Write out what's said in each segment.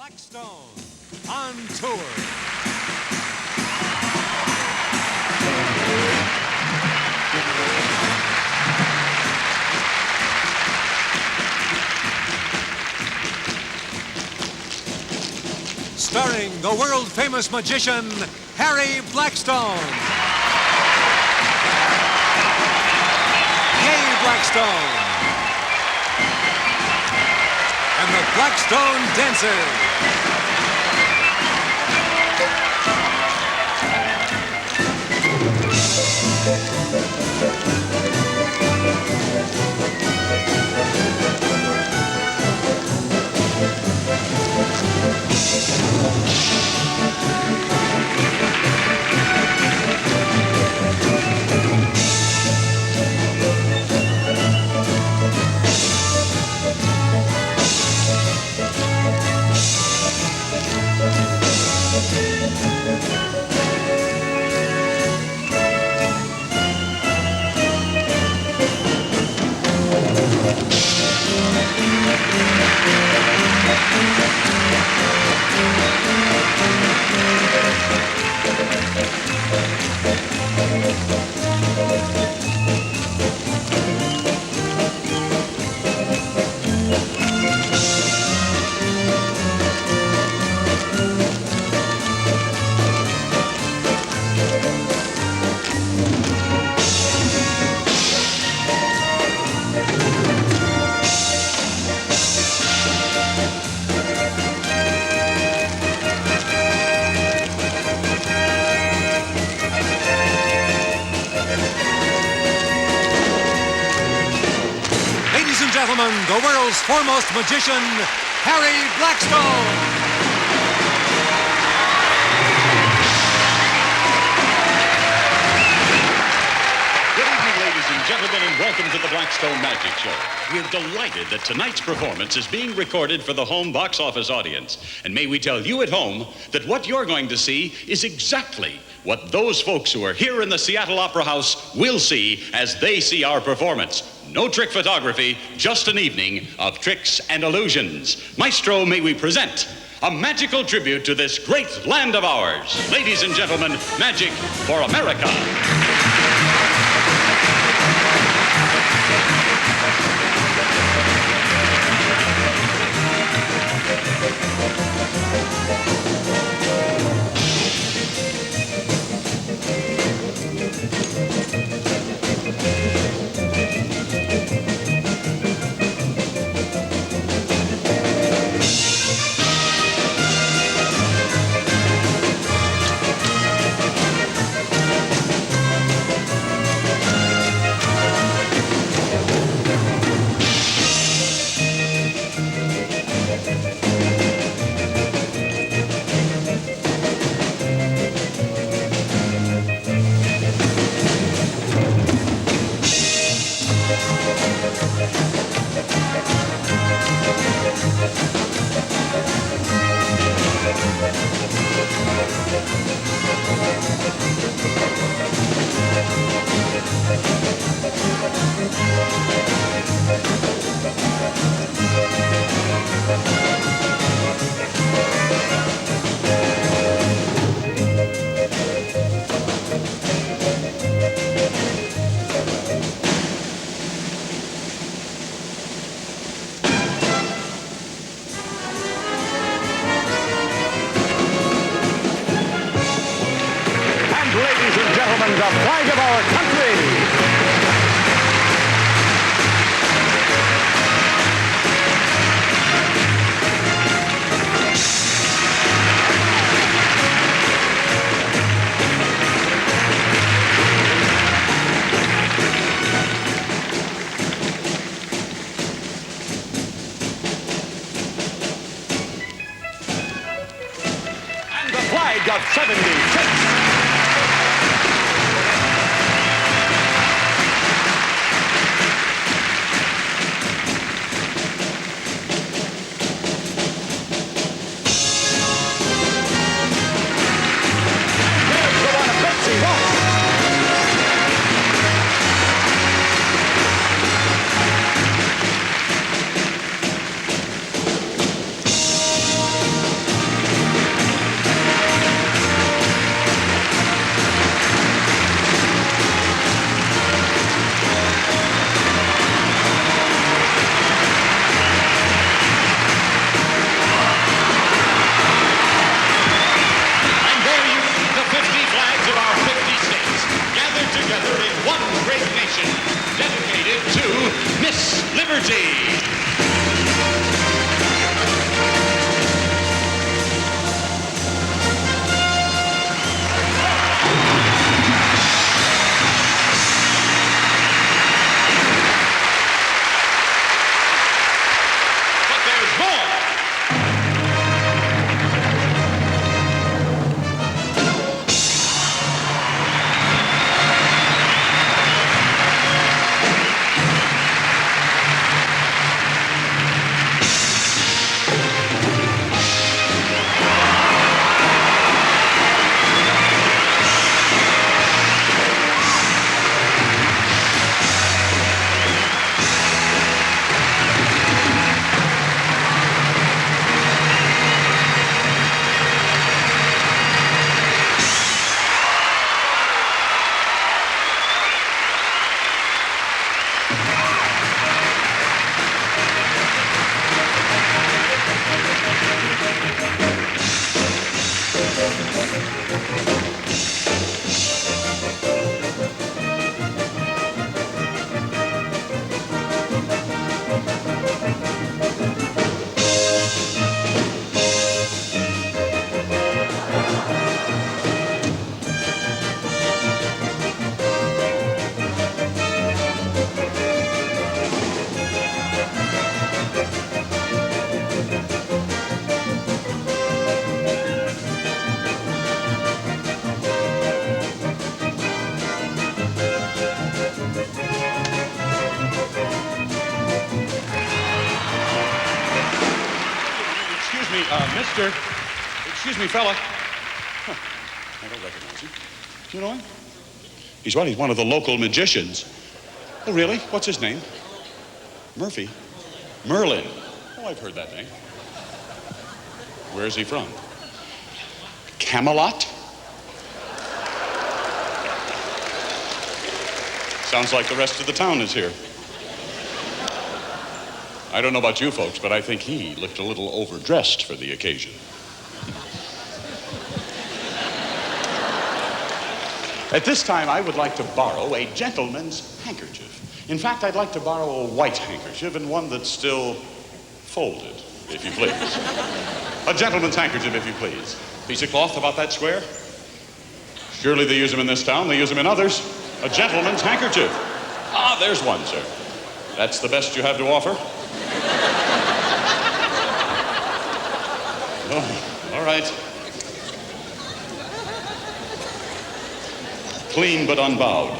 Blackstone on tour. Starring the world-famous magician, Harry Blackstone. Kay Blackstone. And the Blackstone Dancers. Gentlemen, the world's foremost magician, Harry Blackstone. Good evening, ladies and gentlemen, and welcome to the Blackstone Magic Show. We're delighted that tonight's performance is being recorded for the home box office audience. And may we tell you at home that what you're going to see is exactly what those folks who are here in the Seattle Opera House will see as they see our performance. No trick photography, just an evening of tricks and illusions. Maestro, may we present a magical tribute to this great land of ours. Ladies and gentlemen, Magic for America. The flag of our country. And the flag of 76. liberty. But there's more. Mister. Excuse me, fella. Huh. I don't recognize him. Do you know him? He's what? He's one of the local magicians. Oh, really? What's his name? Murphy? Merlin. Oh, I've heard that name. Where's he from? Camelot? Sounds like the rest of the town is here. I don't know about you folks, but I think he looked a little overdressed for the occasion. At this time, I would like to borrow a gentleman's handkerchief. In fact, I'd like to borrow a white handkerchief and one that's still folded, if you please. A gentleman's handkerchief, if you please. Piece of cloth about that square? Surely they use them in this town, they use them in others. A gentleman's handkerchief. Ah, there's one, sir. That's the best you have to offer? Oh, all right. Clean but unbowed.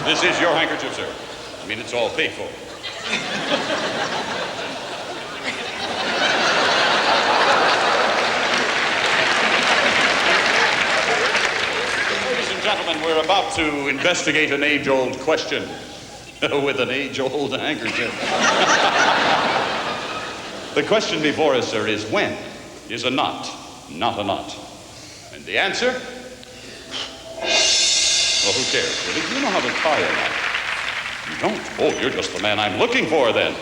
This is your handkerchief, sir. I mean, it's all paid for. Ladies and gentlemen, we're about to investigate an age-old question with an age-old handkerchief. The question before us, sir, is when is a knot not a knot? And the answer? Well, who cares, really? Do you know how to tie a knot? You don't? Oh, you're just the man I'm looking for, then.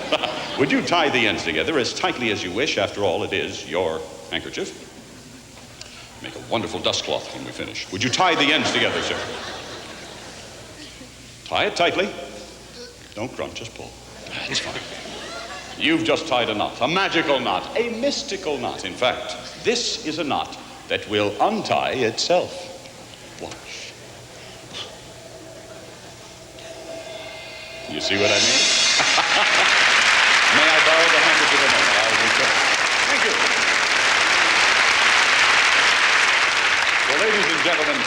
Would you tie the ends together as tightly as you wish? After all, it is your handkerchief. Make a wonderful dust cloth when we finish. Would you tie the ends together, sir? Tie it tightly. Don't grunt, just pull. That's fine. You've just tied a knot, a magical knot, a mystical knot. In fact, this is a knot that will untie itself. Watch. You see what I mean? May I borrow the handkerchief a moment? I'll return. Thank you. Well, ladies and gentlemen,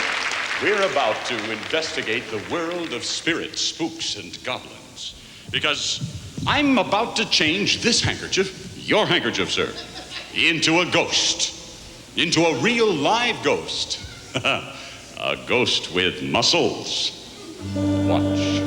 we're about to investigate the world of spirits, spooks, and goblins. Because I'm about to change this handkerchief, your handkerchief, sir, into a ghost. Into a real live ghost. A ghost with muscles. Watch.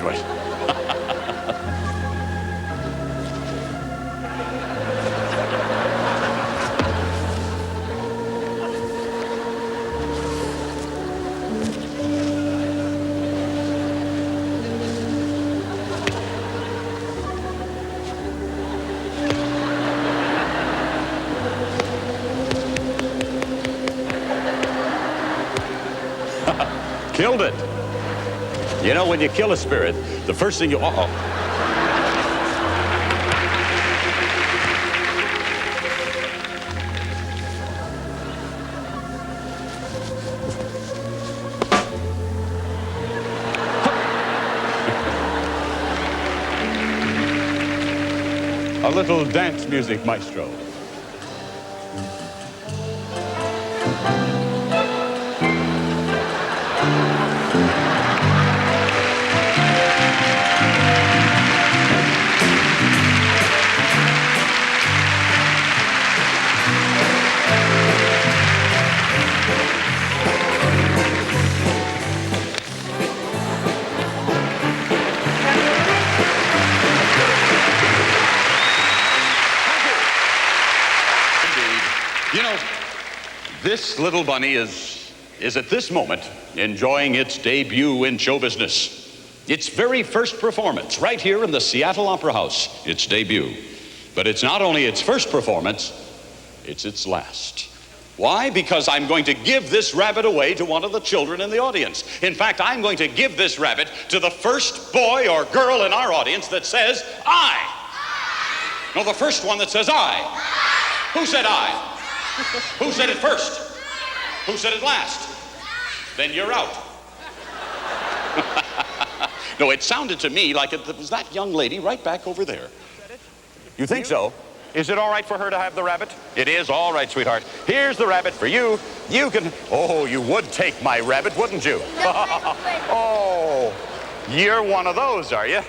Whoosh. Killed it. You know, when you kill a spirit, the first thing you... Uh-oh. A little dance music, maestro. You know, this little bunny is at this moment enjoying its debut in show business. Its very first performance right here in the Seattle Opera House, its debut. But it's not only its first performance, it's its last. Why? Because I'm going to give this rabbit away to one of the children in the audience. In fact, I'm going to give this rabbit to the first boy or girl in our audience that says, I. No, the first one that says, I. Who said I? Who said it first? Who said it last? Then you're out. No, it sounded to me like it was that young lady right back over there. You think so? Is it all right for her to have the rabbit? It is all right, sweetheart. Here's the rabbit for you. You can... Oh, you would take my rabbit, wouldn't you? No, oh, you're one of those, are you?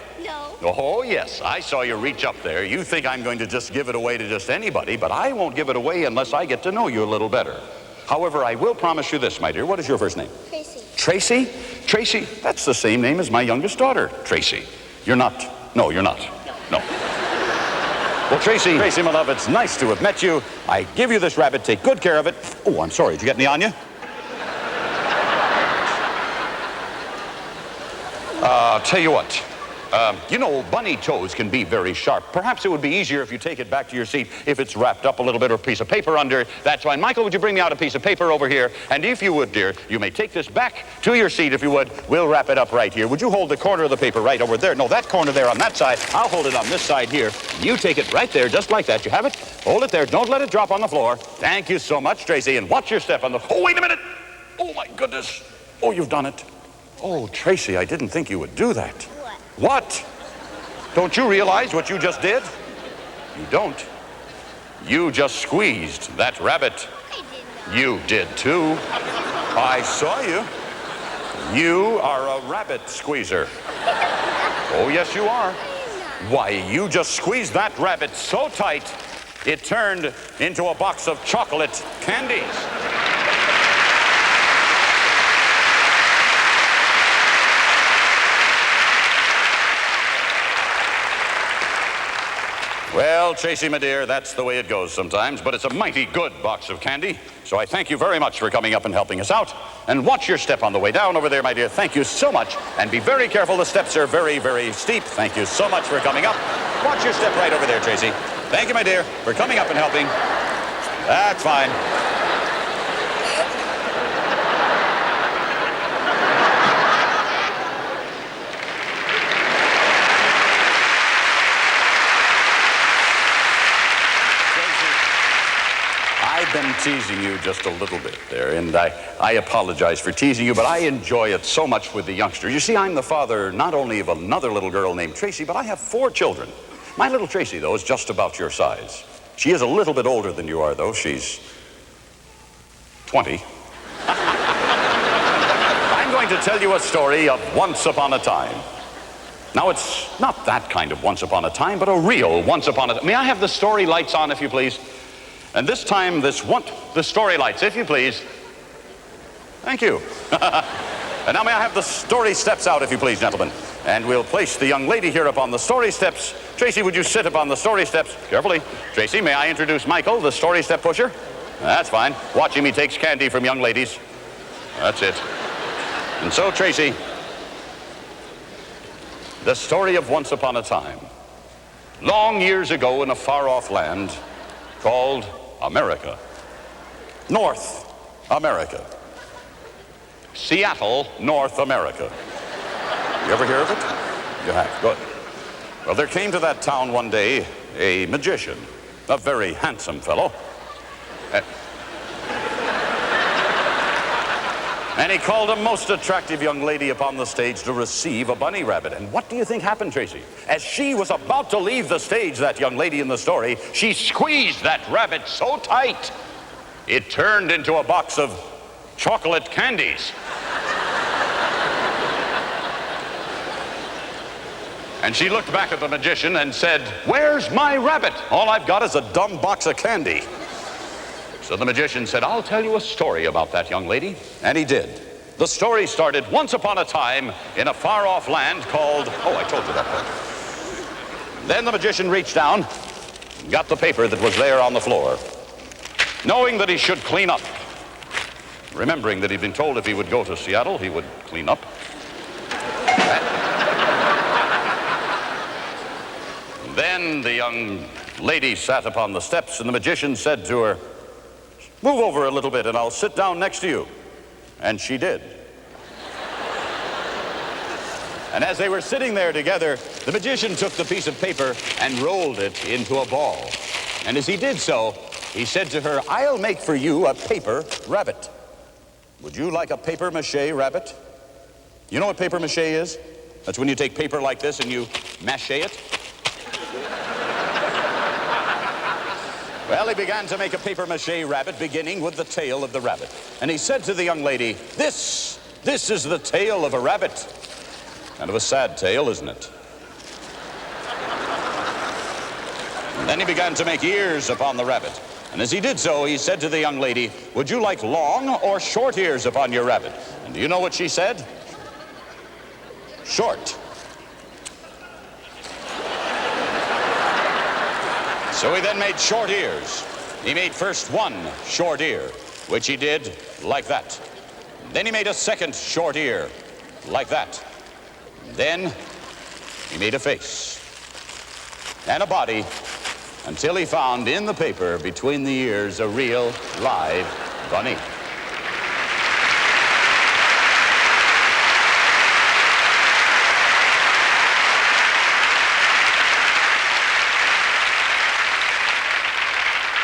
no. Oh, yes. I saw you reach up there. You think I'm going to just give it away to just anybody, but I won't give it away unless I get to know you a little better. However, I will promise you this, my dear. What is your first name? Tracy. Tracy? Tracy, that's the same name as my youngest daughter, Tracy. You're not... No, you're not. No. Well, Tracy, my love, it's nice to have met you. I give you this rabbit. Take good care of it. Oh, I'm sorry. Did you get any on you? Tell you what. You know, bunny toes can be very sharp. Perhaps it would be easier if you take it back to your seat if it's wrapped up a little bit or a piece of paper under it. That's fine. Michael, would you bring me out a piece of paper over here? And if you would, dear, you may take this back to your seat if you would. We'll wrap it up right here. Would you hold the corner of the paper right over there? No, that corner there on that side. I'll hold it on this side here. You take it right there, just like that. You have it? Hold it there. Don't let it drop on the floor. Thank you so much, Tracy. And watch your step on the... Oh, wait a minute. Oh, my goodness. Oh, you've done it. Oh, Tracy, I didn't think you would do that. What? Don't you realize what you just did? You don't. You just squeezed that rabbit. I didn't know. You did too. I saw you. You are a rabbit squeezer. Oh, yes, you are. Why, you just squeezed that rabbit so tight, it turned into a box of chocolate candies. Well, Tracy, my dear, that's the way it goes sometimes, but it's a mighty good box of candy. So I thank you very much for coming up and helping us out. And watch your step on the way down over there, my dear. Thank you so much. And be very careful. The steps are very, very steep. Thank you so much for coming up. Watch your step right over there, Tracy. Thank you, my dear, for coming up and helping. That's fine. I've been teasing you just a little bit there, and I apologize for teasing you, but I enjoy it so much with the youngsters. You see, I'm the father not only of another little girl named Tracy, but I have 4 children. My little Tracy, though, is just about your size. She is a little bit older than you are, though. She's 20. I'm going to tell you a story of once upon a time. Now, it's not that kind of once upon a time, but a real once upon a time. May I have the story lights on, if you please? And this time, the story lights, if you please. Thank you. And now may I have the story steps out, if you please, gentlemen. And we'll place the young lady here upon the story steps. Tracy, would you sit upon the story steps? Carefully. Tracy, may I introduce Michael, the story step pusher? That's fine. Watch him, he takes candy from young ladies. That's it. And so, Tracy, the story of once upon a time, long years ago in a far-off land called America. North America. Seattle, North America. You ever hear of it? You have. Good. Well, there came to that town one day a magician, a very handsome fellow. And he called a most attractive young lady upon the stage to receive a bunny rabbit. And what do you think happened, Tracy? As she was about to leave the stage, that young lady in the story, she squeezed that rabbit so tight, it turned into a box of chocolate candies. And she looked back at the magician and said, "Where's my rabbit? All I've got is a dumb box of candy." So the magician said, "I'll tell you a story about that young lady." And he did. The story started once upon a time in a far-off land called... Oh, I told you that part. Then the magician reached down and got the paper that was there on the floor, knowing that he should clean up, remembering that he'd been told if he would go to Seattle, he would clean up. Then the young lady sat upon the steps, and the magician said to her, "Move over a little bit and I'll sit down next to you." And she did. And as they were sitting there together, the magician took the piece of paper and rolled it into a ball. And as he did so, he said to her, "I'll make for you a paper rabbit. Would you like a paper mache rabbit?" You know what paper mache is? That's when you take paper like this and you mache it. Well, he began to make a papier-mâché rabbit, beginning with the tail of the rabbit. And he said to the young lady, this is the tail of a rabbit." Kind of a sad tale, isn't it? And then he began to make ears upon the rabbit. And as he did so, he said to the young lady, "Would you like long or short ears upon your rabbit?" And do you know what she said? Short. So he then made short ears. He made first one short ear, which he did like that. Then he made a second short ear, like that. Then he made a face and a body until he found in the paper between the ears a real live bunny.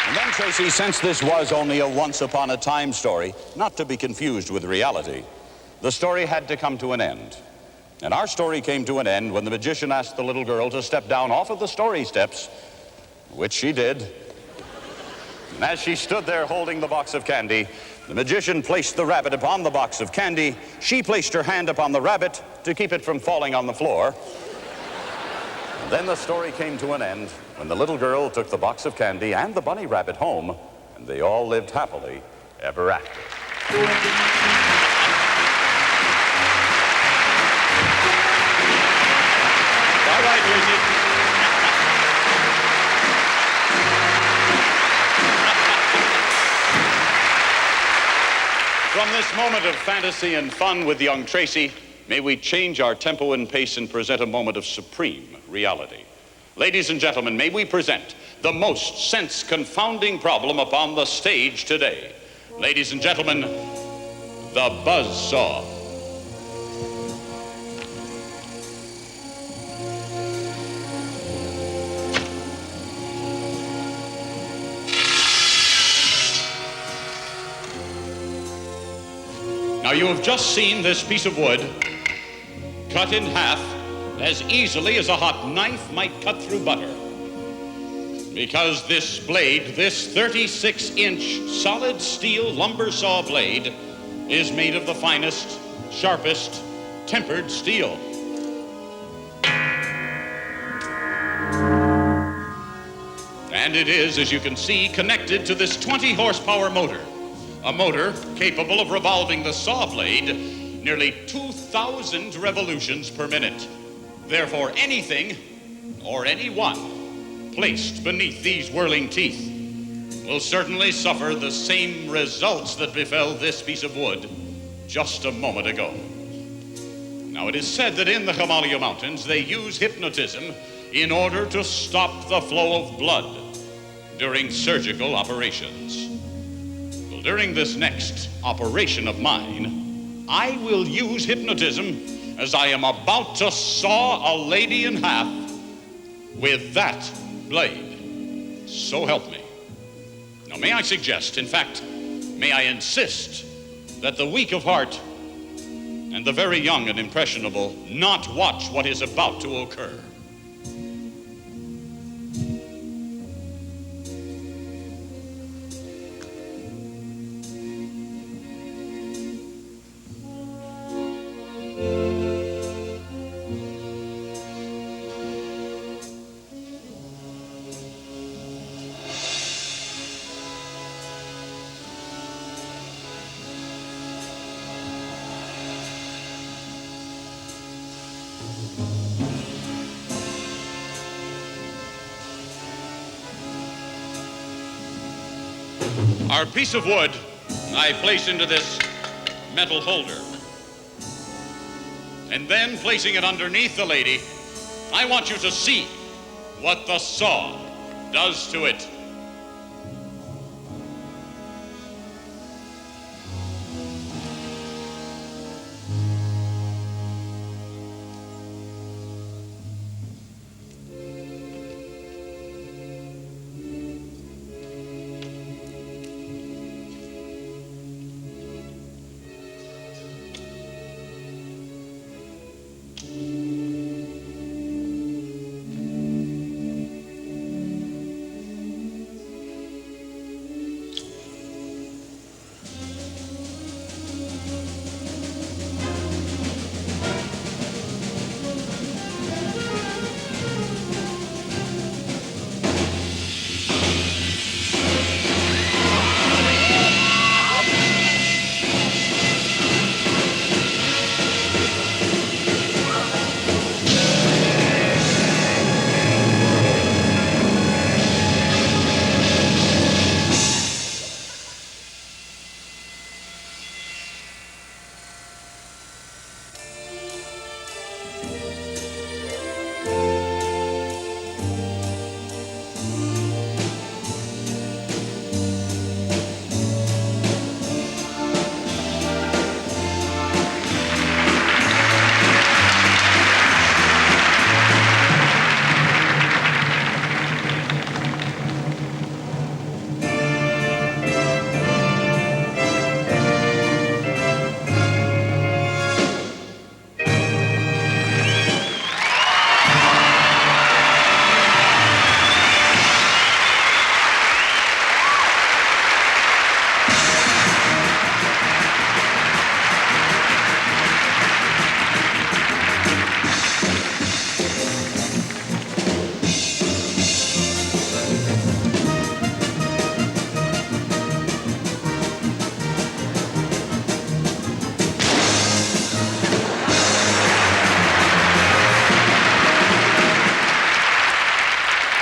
And then, Tracy, since this was only a once-upon-a-time story, not to be confused with reality, the story had to come to an end. And our story came to an end when the magician asked the little girl to step down off of the story steps, which she did. And as she stood there holding the box of candy, the magician placed the rabbit upon the box of candy. She placed her hand upon the rabbit to keep it from falling on the floor. And then the story came to an end when the little girl took the box of candy and the bunny rabbit home, and they all lived happily ever after. All right, Tracy. From this moment of fantasy and fun with young Tracy, may we change our tempo and pace and present a moment of supreme reality. Ladies and gentlemen, may we present the most sense-confounding problem upon the stage today. Ladies and gentlemen, the buzzsaw. Now, you have just seen this piece of wood cut in half as easily as a hot knife might cut through butter. Because this blade, this 36-inch solid steel lumber saw blade, is made of the finest, sharpest, tempered steel. And it is, as you can see, connected to this 20-horsepower motor. A motor capable of revolving the saw blade nearly 2,000 revolutions per minute. Therefore, anything or anyone placed beneath these whirling teeth will certainly suffer the same results that befell this piece of wood just a moment ago. Now, it is said that in the Himalaya Mountains, they use hypnotism in order to stop the flow of blood during surgical operations. Well, during this next operation of mine, I will use hypnotism as I am about to saw a lady in half with that blade. So help me. Now, may I suggest, in fact, may I insist that the weak of heart and the very young and impressionable not watch what is about to occur. Our piece of wood I place into this metal holder. And then, placing it underneath the lady, I want you to see what the saw does to it.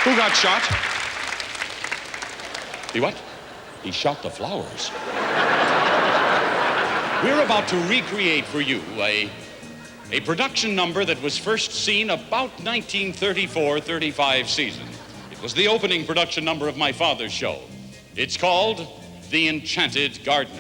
Who got shot? He what? He shot the flowers. We're about to recreate for you a production number that was first seen about 1934-35 season. It was the opening production number of my father's show. It's called The Enchanted Garden.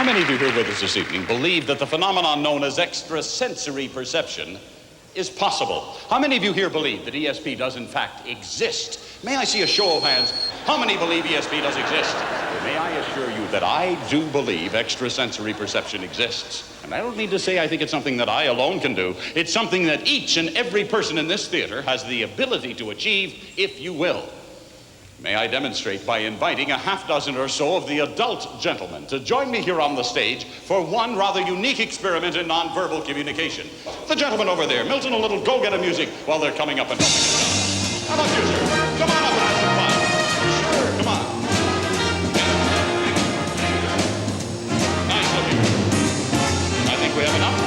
How many of you here with us this evening believe that the phenomenon known as extrasensory perception is possible? How many of you here believe that ESP does in fact exist? May I see a show of hands? How many believe ESP does exist? Well, may I assure you that I do believe extrasensory perception exists. And I don't need to say I think it's something that I alone can do. It's something that each and every person in this theater has the ability to achieve, if you will. May I demonstrate by inviting a half dozen or so of the adult gentlemen to join me here on the stage for one rather unique experiment in nonverbal communication. The gentleman over there, Milton, a little go-getter music while they're coming up and helping us out. How about you, sir? Come on up and have some fun. Sure, come on. Nice looking. I think we have enough.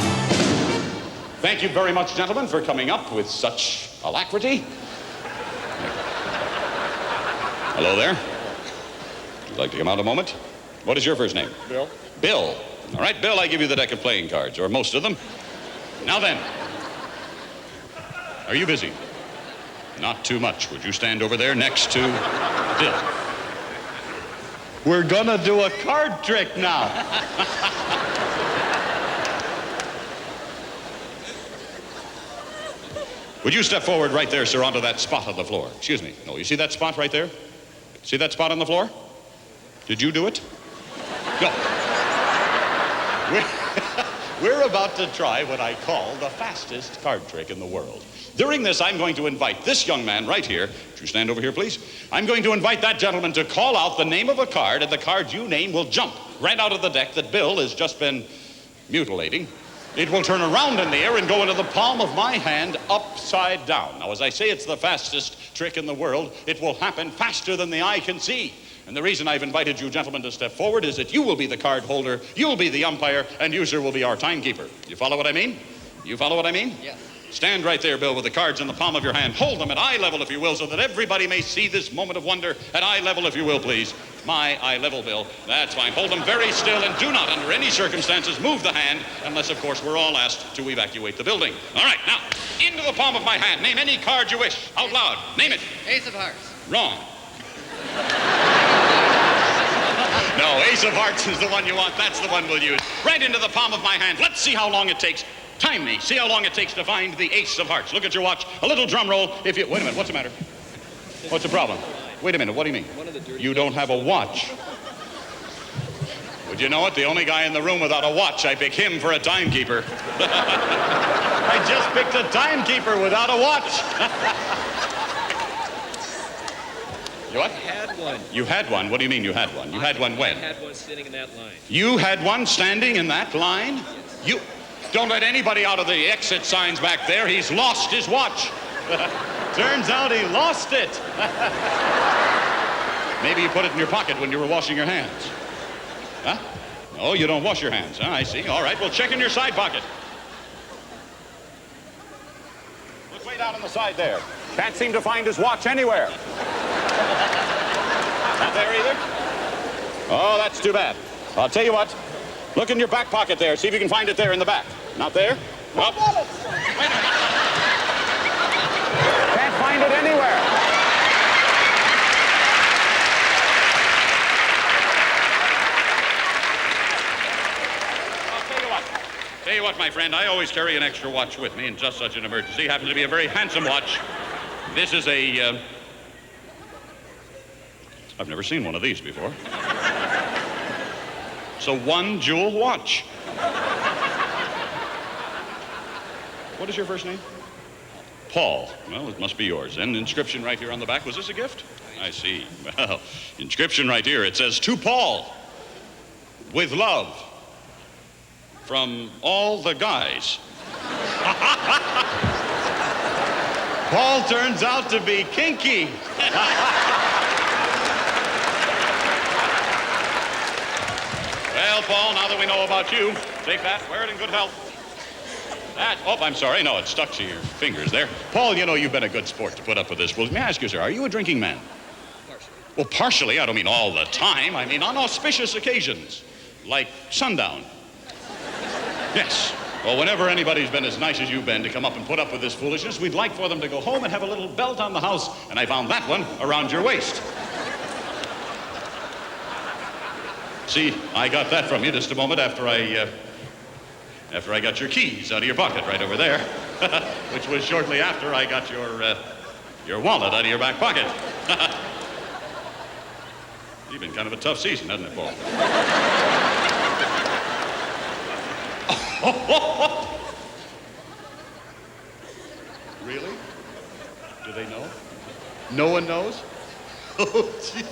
Thank you very much, gentlemen, for coming up with such alacrity. Hello there. Would you like to come out a moment? What is your first name? Bill. Bill. All right, Bill, I give you the deck of playing cards, or most of them. Now then, are you busy? Not too much. Would you stand over there next to Bill? We're gonna do a card trick now. Would you step forward right there, sir, onto that spot on the floor? Excuse me. No, you see that spot right there? See that spot on the floor? Did you do it? No. We're about to try what I call the fastest card trick in the world. During this, I'm going to invite this young man right here. Would you stand over here, please? I'm going to invite that gentleman to call out the name of a card, and the card you name will jump right out of the deck that Bill has just been mutilating. It will turn around in the air and go into the palm of my hand upside down. Now, as I say, it's the fastest trick in the world. It will happen faster than the eye can see. And the reason I've invited you gentlemen to step forward is that you will be the card holder, you'll be the umpire, and you, sir, will be our timekeeper. You follow what I mean? You follow what I mean? Yes. Stand right there, Bill, with the cards in the palm of your hand. Hold them at eye level, if you will, so that everybody may see this moment of wonder at eye level, if you will, please. My eye level, Bill. That's fine. Hold them very still and do not, under any circumstances, move the hand, unless, of course, we're all asked to evacuate the building. All right, now, into the palm of my hand. Name any card you wish. Out loud. Name it. Ace of Hearts. Wrong. No, Ace of Hearts is the one you want. That's the one we'll use. Right into the palm of my hand. Let's see how long it takes. Time me. See how long it takes to find the Ace of Hearts. Look at your watch. A little drum roll. If you... Wait a minute. What's the matter? What's the problem? Wait a minute. What do you mean? You don't have a watch. Would you know it? The only guy in the room without a watch. I pick him for a timekeeper. I just picked a timekeeper without a watch. You what? I had one. You had one? What do you mean you had one? You had one when? I had one sitting in that line. You had one standing in that line? You... Don't let anybody out of the exit signs back there. He's lost his watch. Turns out he lost it. Maybe you put it in your pocket when you were washing your hands. Huh? Oh, you don't wash your hands. Huh? I see. All right, well, check in your side pocket. Look way down on the side there. Can't seem to find his watch anywhere. Not there either? Oh, that's too bad. I'll tell you what. Look in your back pocket there. See if you can find it there in the back. Not there? Well, can't find it anywhere. Tell you what, my friend, I always carry an extra watch with me in just such an emergency. It happens to be a very handsome watch. This is a... I've never seen one of these before. It's a one-jewel watch. What is your first name? Paul. Well, it must be yours. And inscription right here on the back. Was this a gift? I see. Well, inscription right here. It says, "To Paul, with love, from all the guys." Paul turns out to be kinky. Well, Paul, now that we know about you, take that, wear it in good health. Oh, I'm sorry. No, it stuck to your fingers there. Paul, you know, you've been a good sport to put up with this. Well, may I ask you, sir, are you a drinking man? Partially. Well, partially. I don't mean all the time. I mean on auspicious occasions, like sundown. Yes. Well, whenever anybody's been as nice as you've been to come up and put up with this foolishness, we'd like for them to go home and have a little belt on the house, and I found that one around your waist. See, I got that from you just a moment after I got your keys out of your pocket right over there, which was shortly after I got your wallet out of your back pocket. You've been kind of a tough season, hasn't it, Paul? Really? Do they know? No one knows? Oh, gee.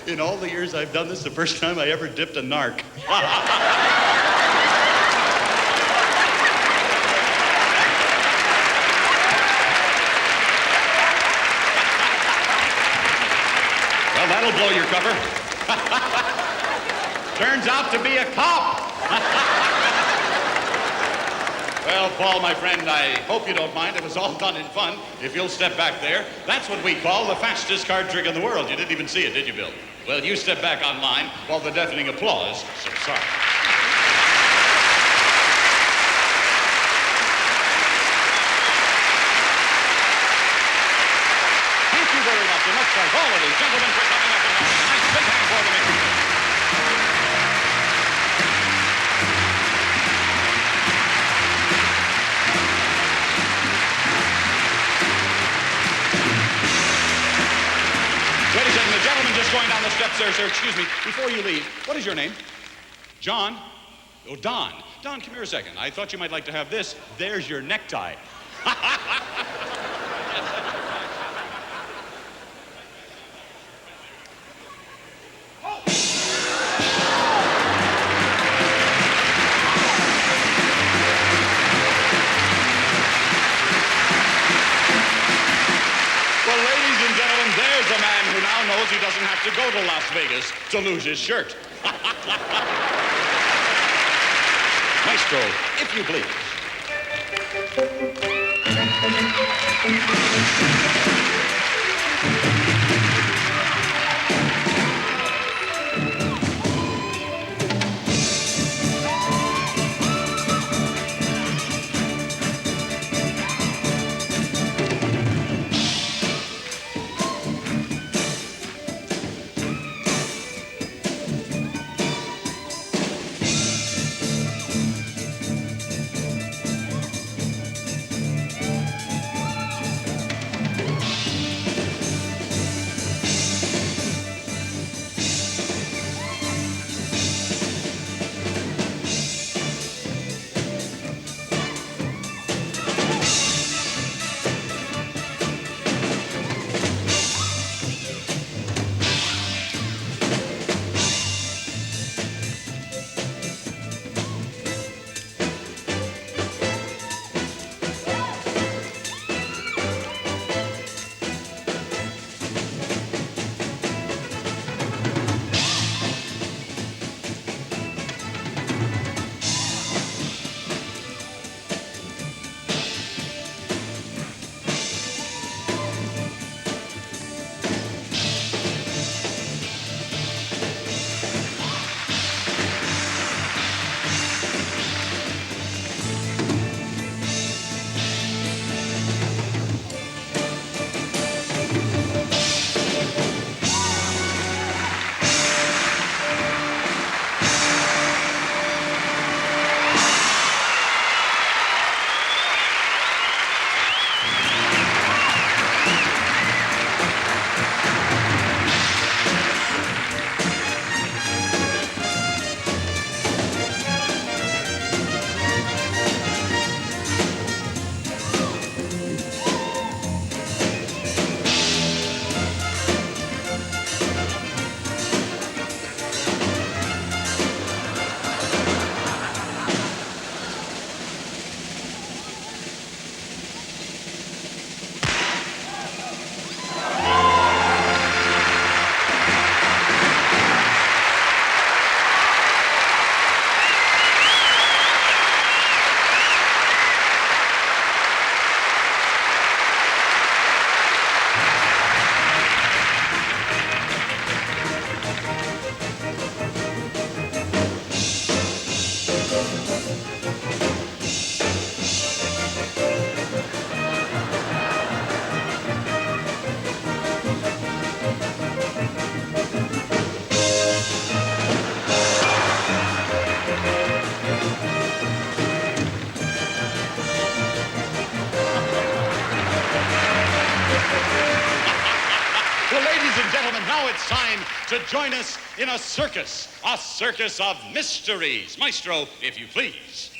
In all the years I've done this, the first time I ever dipped a narc. Well, that'll blow your cover. Turns out to be a cop. Well, Paul, my friend, I hope you don't mind. It was all done in fun. If you'll step back there, that's what we call the fastest card trick in the world. You didn't even see it, did you, Bill? Well, you step back on line while the deafening applause subsides. Thank you very much, and let's thank all of these gentlemen for coming up and having a nice big hand for them. Ladies and gentlemen, just going down the steps there, sir. Excuse me. Before you leave, what is your name? John? Oh, Don. Don, come here a second. I thought you might like to have this. There's your necktie. There's a man who now knows he doesn't have to go to Las Vegas to lose his shirt. Maestro, if you please. gentlemen, now it's time to join us in a circus of mysteries. Maestro, if you please.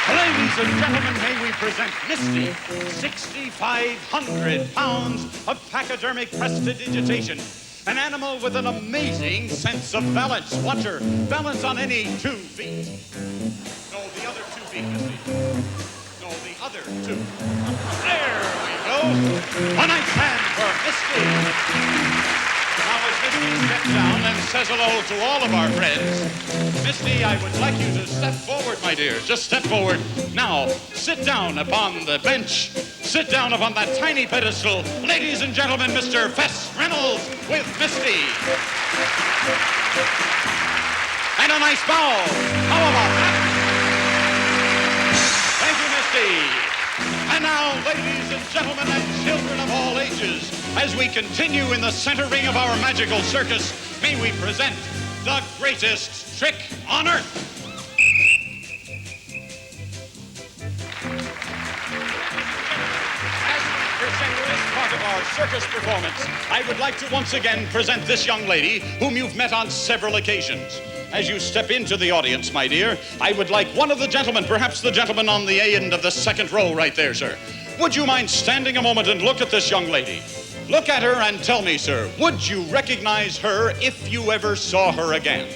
Ladies and gentlemen, may we present Misty, 6,500 pounds of pachydermic prestidigitation. An animal with an amazing sense of balance. Watch her balance on any 2 feet. No, the other 2 feet, Misty. No, the other 2. There we go. A nice hand for Misty. Now as Misty steps down and says hello to all of our friends, Misty, I would like you to step forward, my dear. Just step forward. Now, sit down upon the bench. Sit down upon that tiny pedestal. Ladies and gentlemen, Mr. Fess Reynolds with Misty. And a nice bow. How about that? Thank you, Misty. And now, ladies and gentlemen and children of all ages, as we continue in the center ring of our magical circus, may we present the greatest trick on earth. As we present this part of our circus performance, I would like to once again present this young lady whom you've met on several occasions. As you step into the audience, my dear, I would like one of the gentlemen, perhaps the gentleman on the end of the second row right there, sir. Would you mind standing a moment and look at this young lady? Look at her and tell me, sir, would you recognize her if you ever saw her again?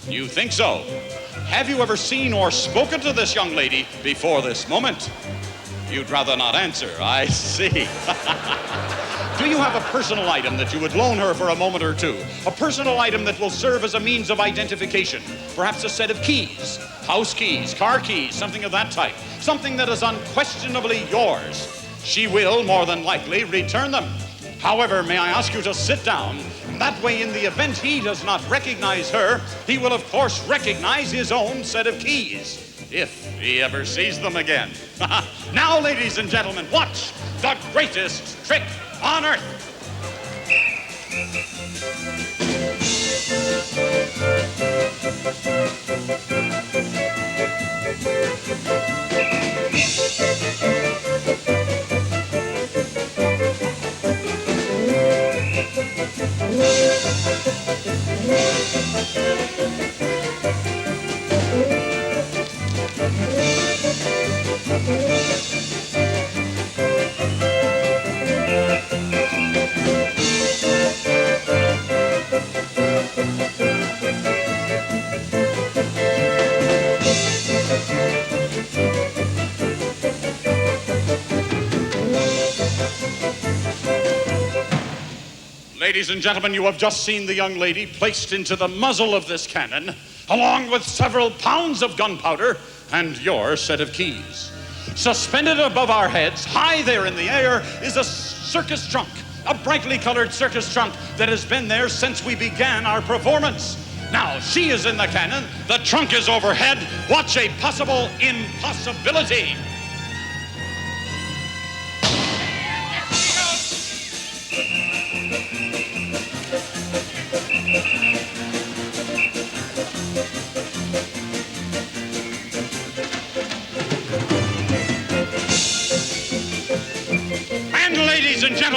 You think so? Have you ever seen or spoken to this young lady before this moment? You'd rather not answer, I see. Do you have a personal item that you would loan her for a moment or two? A personal item that will serve as a means of identification? Perhaps a set of keys, house keys, car keys, something of that type. Something that is unquestionably yours. She will, more than likely, return them. However, may I ask you to sit down? That way, in the event he does not recognize her, he will, of course, recognize his own set of keys. If he ever sees them again. Now, ladies and gentlemen, watch the greatest trick on earth. Ladies and gentlemen, you have just seen the young lady placed into the muzzle of this cannon, along with several pounds of gunpowder and your set of keys. Suspended above our heads, high there in the air, is a circus trunk, a brightly colored circus trunk that has been there since we began our performance. Now, she is in the cannon, the trunk is overhead. Watch a possible impossibility.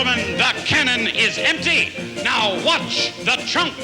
gentlemen, the cannon is empty. Now watch the trunk.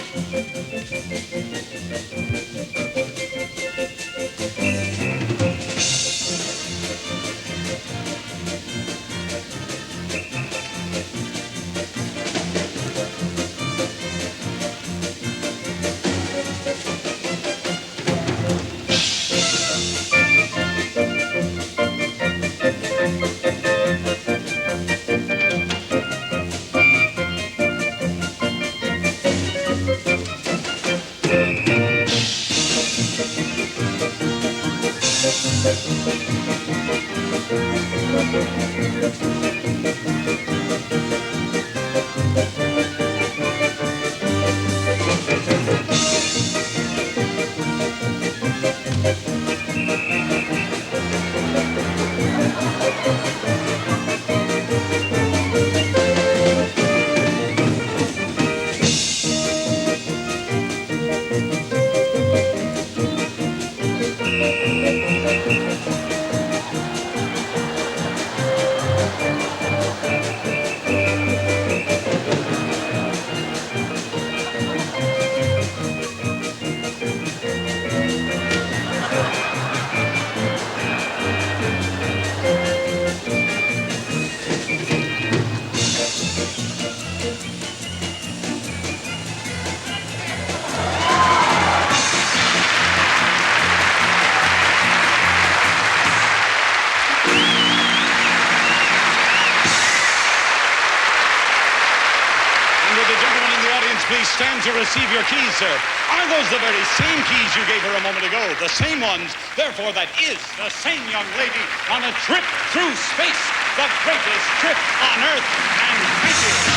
Please stand to receive your keys, sir. Are those the very same keys you gave her a moment ago? The same ones. Therefore, that is the same young lady on a trip through space. The greatest trip on Earth. And thank you.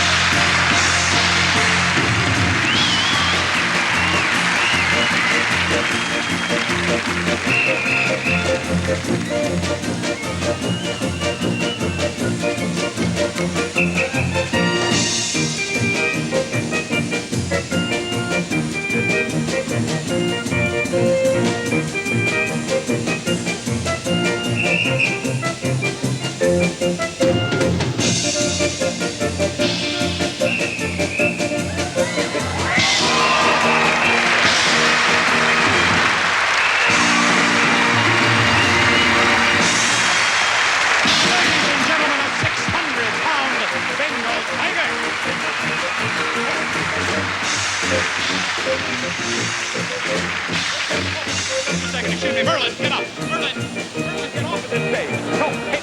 Excuse me, Merlin, get up. Merlin, get off of this stage. No, hey,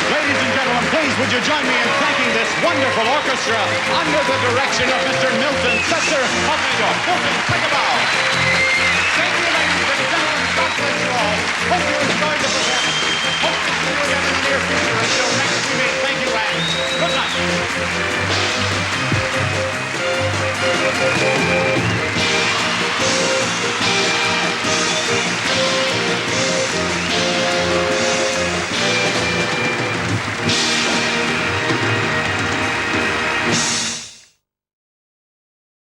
Ladies and gentlemen, please would you join me in thanking this wonderful orchestra under the direction of Mr. Milton Setzer of New York. Milton, take a bow. Thank you, ladies and gentlemen. God bless you all. Hope you enjoyed the performance. Hope to see you again in the near future. Until next